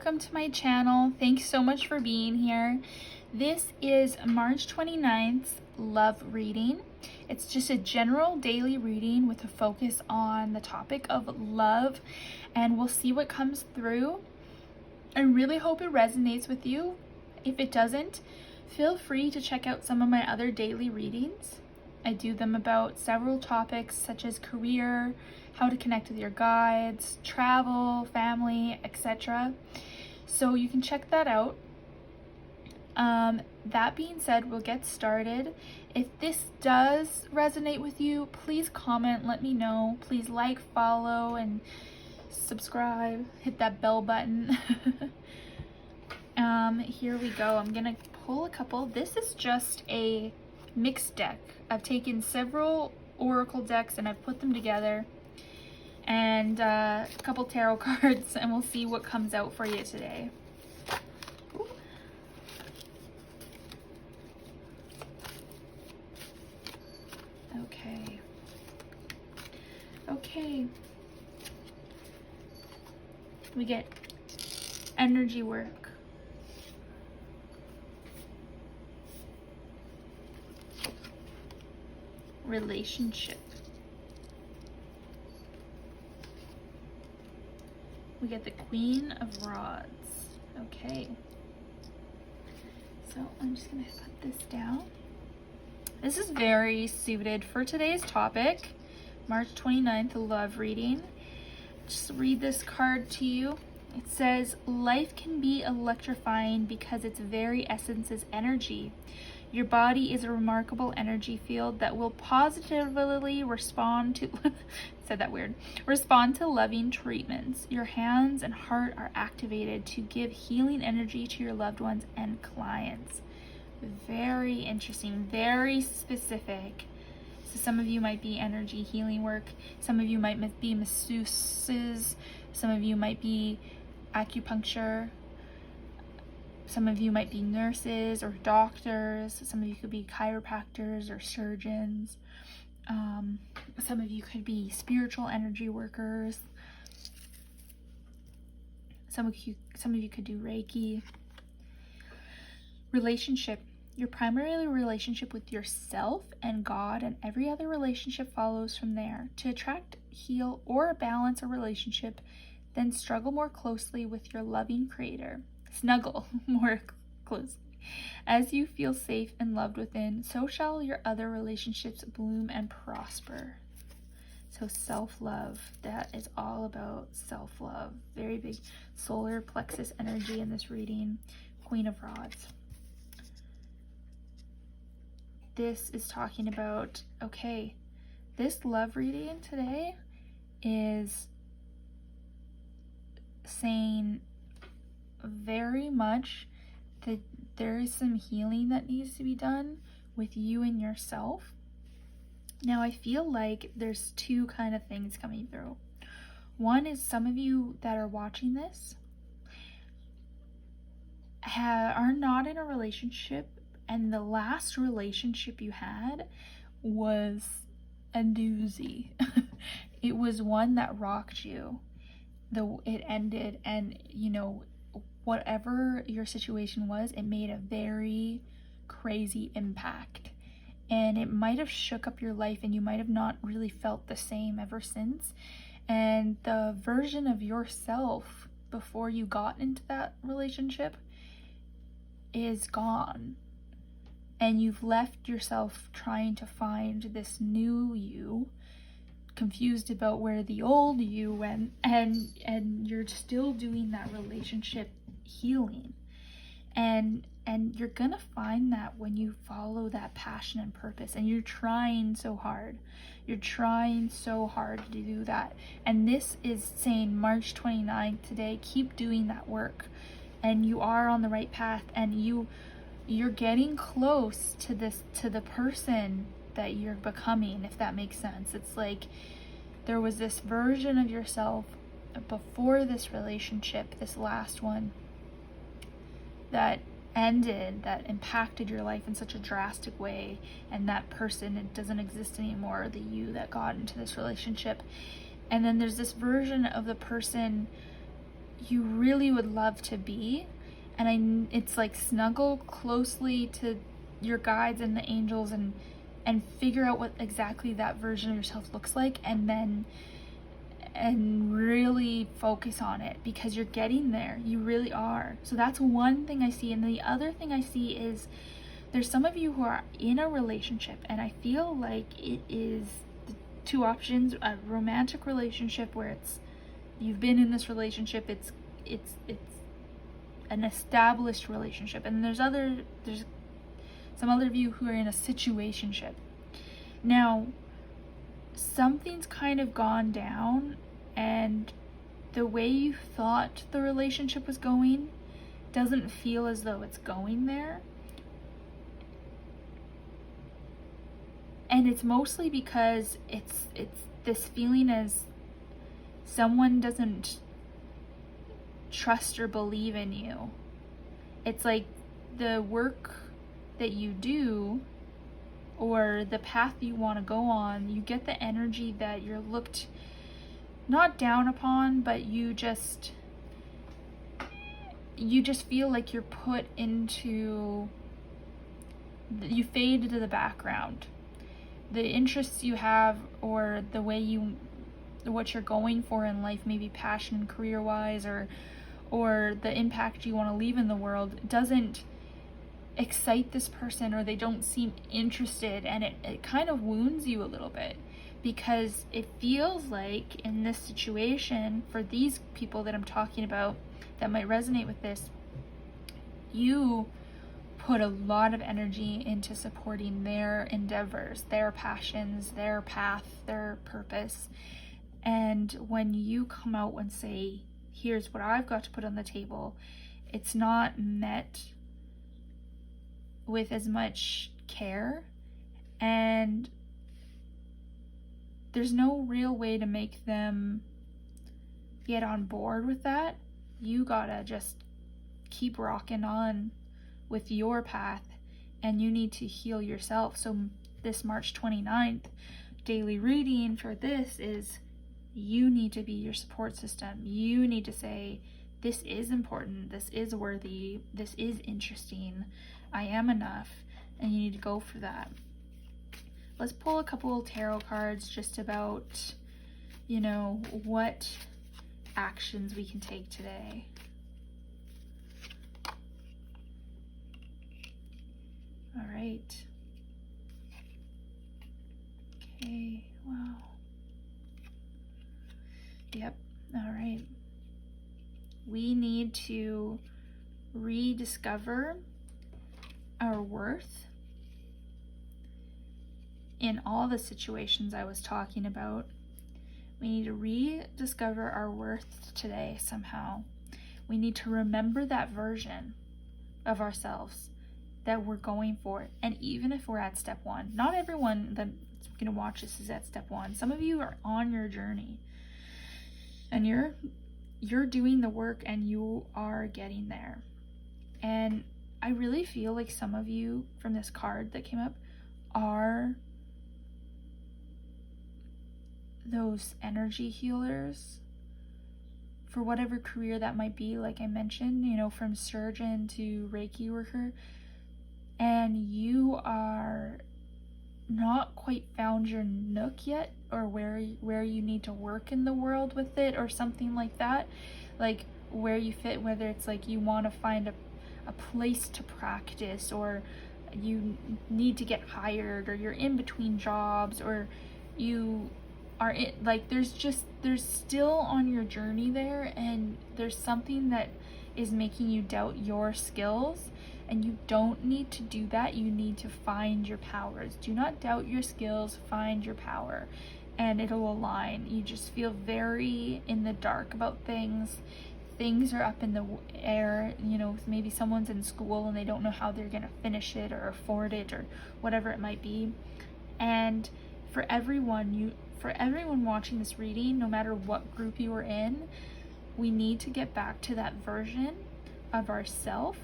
welcome to my channel. Thanks so much for being here. This is March 29th love reading. It's just a general daily reading with a focus on the topic of love, and we'll see what comes through. I really hope it resonates with you. If it doesn't, feel free to check out some of my other daily readings. I do them about several topics such as career, how to connect with your guides, travel, family, etc. So you can check that out. That being said, we'll get started. If this does resonate with you, please comment, let me know. Please like, follow, and subscribe. Hit that bell button. Here we go. I'm gonna pull a couple. This is just a mixed deck. I've taken several oracle decks and I've put them together, and a couple tarot cards, and we'll see what comes out for you today. Ooh. Okay, we get energy work, relationship, we get the Queen of Rods. Okay, so I'm just gonna put this down. This is very suited for today's topic, March 29th love reading. Just read this card to you. It says, life can be electrifying because its very essence is energy. Your body is a remarkable energy field that will positively respond to said that weird. Respond to loving treatments. Your hands and heart are activated to give healing energy to your loved ones and clients. Very interesting, very specific. So some of you might be energy healing work, some of you might be masseuses, some of you might be acupuncture, some of you might be nurses or doctors, some of you could be chiropractors or surgeons, some of you could be spiritual energy workers, some of you could do Reiki. Relationship. Your primary relationship with yourself and God, and every other relationship follows from there. To attract, heal, or balance a relationship, then struggle more closely with your loving creator. Snuggle more closely. As you feel safe and loved within, so shall your other relationships bloom and prosper. So self-love, that is all about self-love. Very big solar plexus energy in this reading. Queen of Rods. This is talking about, okay, this love reading today is saying very much that there is some healing that needs to be done with you and yourself. Now, I feel like there's two kind of things coming through. One is some of you that are watching this are not in a relationship, and the last relationship you had was a doozy. It was one that rocked you. It ended, and you know, whatever your situation was, it made a very crazy impact, and it might have shook up your life, and you might have not really felt the same ever since. And the version of yourself before you got into that relationship is gone, and you've left yourself trying to find this new you, confused about where the old you went, and you're still doing that relationship healing, and you're gonna find that when you follow that passion and purpose, and you're trying so hard to do that. And this is saying March 29th today, keep doing that work, and you are on the right path, and you're getting close to the person that you're becoming, if that makes sense. It's like there was this version of yourself before this relationship, this last one, that ended, that impacted your life in such a drastic way, and that person, it doesn't exist anymore, the you that got into this relationship. And then there's this version of the person you really would love to be. And it's like snuggle closely to your guides and the angels and figure out what exactly that version of yourself looks like, and really focus on it, because you're getting there. You really are. So that's one thing I see. And the other thing I see is there's some of you who are in a relationship, and I feel like it is the two options: a romantic relationship where it's you've been in this relationship, it's an established relationship, and there's some other of you who are in a situationship. Now, something's kind of gone down, and the way you thought the relationship was going doesn't feel as though it's going there. And it's mostly because it's this feeling as someone doesn't trust or believe in you. It's like the work that you do or the path you want to go on, you get the energy that you're looked not down upon, but you just feel like you're put into, you fade into the background. The interests you have, or the way what you're going for in life, maybe passion, career-wise, or the impact you want to leave in the world, doesn't excite this person, or they don't seem interested, and it kind of wounds you a little bit, because it feels like in this situation, for these people that I'm talking about that might resonate with this, you put a lot of energy into supporting their endeavors, their passions, their path, their purpose. And when you come out and say, here's what I've got to put on the table, it's not met with as much care, and there's no real way to make them get on board with that. You gotta just keep rocking on with your path, and you need to heal yourself. So this March 29th daily reading for this is, you need to be your support system. You need to say, this is important, this is worthy, this is interesting, I am enough, and you need to go for that. Let's pull a couple tarot cards just about, what actions we can take today. All right. Okay, wow. Yep, all right. We need to rediscover our worth in all the situations I was talking about. We need to rediscover our worth today somehow. We need to remember that version of ourselves that we're going for. And even if we're at step one, not everyone that's going to watch this is at step one. Some of you are on your journey, and you're doing the work, and you are getting there. And I really feel like some of you from this card that came up are those energy healers for whatever career that might be. Like I mentioned, from surgeon to Reiki worker, and you are not quite found your nook yet, or where you need to work in the world with it, or something like that, like where you fit, whether it's like you want to find a place to practice, or you need to get hired, or you're in between jobs, or you are there's still on your journey there, and there's something that is making you doubt your skills. And you don't need to do that. You need to find your powers. Do not doubt your skills. Find your power, and it'll align. You just feel very in the dark about things. Things are up in the air. Maybe someone's in school and they don't know how they're going to finish it or afford it or whatever it might be. And for everyone watching this reading, no matter what group you are in, we need to get back to that version of ourself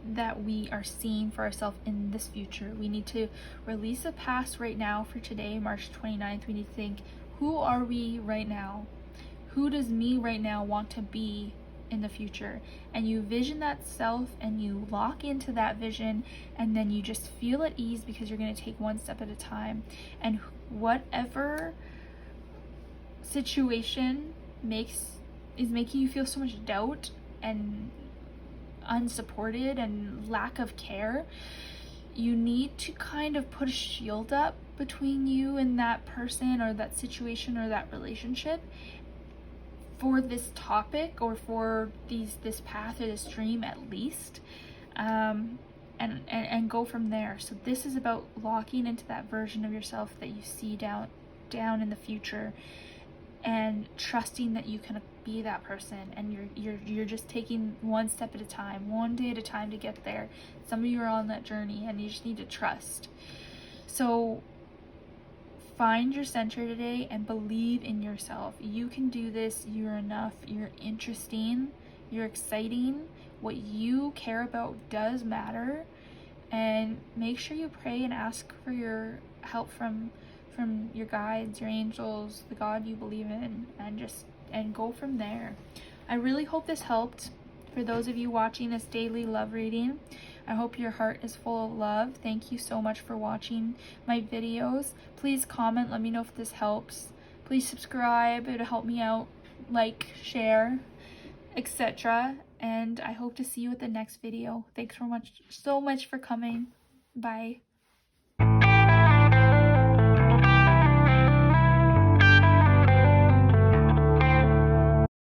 that we are seeing for ourselves in this future. We need to release the past right now. For today, March 29th, we need to think, who are we right now? who does me right now want to be in the future? And you vision that self and you lock into that vision, and then you just feel at ease because you're going to take one step at a time. And whatever situation is making you feel so much doubt and unsupported and lack of care, you need to kind of put a shield up between you and that person or that situation or that relationship for this topic, or for this path or this dream at least, and go from there. So this is about locking into that version of yourself that you see down in the future, and trusting that you can be that person, and you're just taking one step at a time, one day at a time to get there. Some of you are on that journey and you just need to trust. So find your center today and believe in yourself. You can do this. You're enough. You're interesting. You're exciting. What you care about does matter. And make sure you pray and ask for your help from your guides, your angels, the God you believe in, and go from there. I really hope this helped. For those of you watching this daily love reading, I hope your heart is full of love. Thank you so much for watching my videos. Please comment, let me know if this helps. Please subscribe, it'll help me out. Like, share, etc. And I hope to see you at the next video. Thanks so much for coming. Bye.